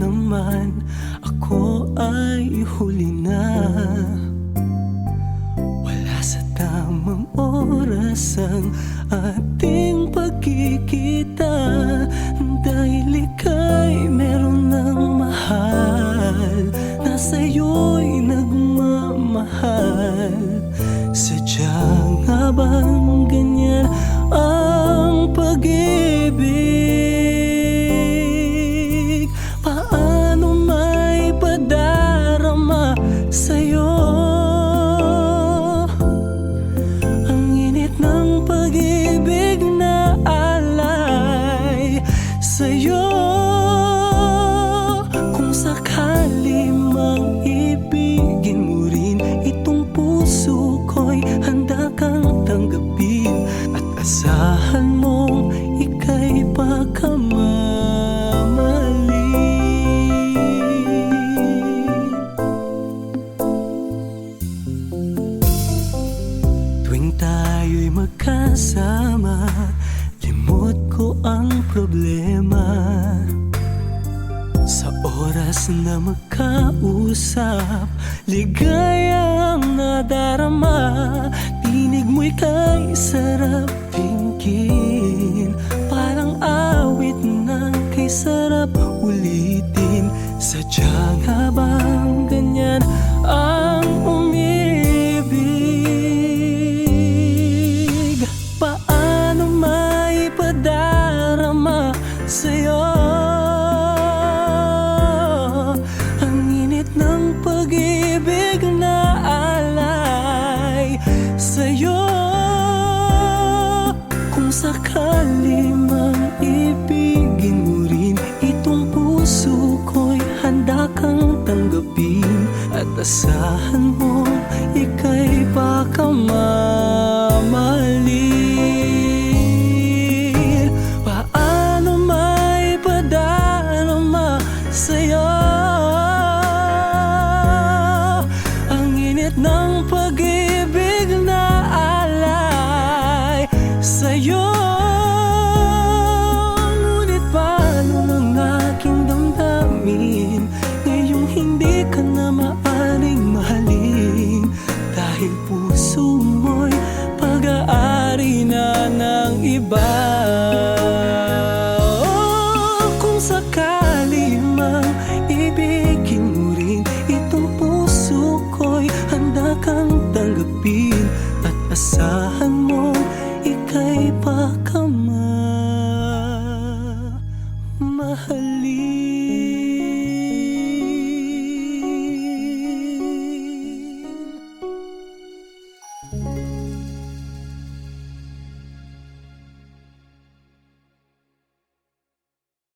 naman ako ay huli na. Wala sa tamang oras ang ating pagkikita, dahil ika'y meron ng mahal na sa'yo'y nagmamahal. Sadya nga bang ganyan ang pag-ibig? Paano may padarama sa'yo ang init ng pag-ibig na alay sa'yo? Kung sakali mang ibigin mo rin itong puso ko'y handa kang tanggapin, at asahan mong ika'y pagkamamali. Tuwing tayo'y magkasama, limot ko ang problema. Sa oras na magkausap, ligayang nadarama. Tinig mo'y kay sarap tingin, parang awit na kay sarap ulitin. Sadya nga bang ganyan ang umibig? Paano may padarama sa'yo ang init ng pag-ibig na alay sa'yo? Kung sakali mang ibigin mo rin itong puso ko'y handa kang tanggapin, at asahan mo ika'y pagkamamali. Paano may padarama sa'yo ang init ng pag-ibig na alay sa'yo? Ngunit paano ng aking damdamin ngayong hindi ka na maaring mahalin, dahil puso mo'y pag-aari na ng iba? Kung sakali mang ibigin mo rin itong puso ko'y handa kang tanggapin, at asahan mo ika'y pagkamamali.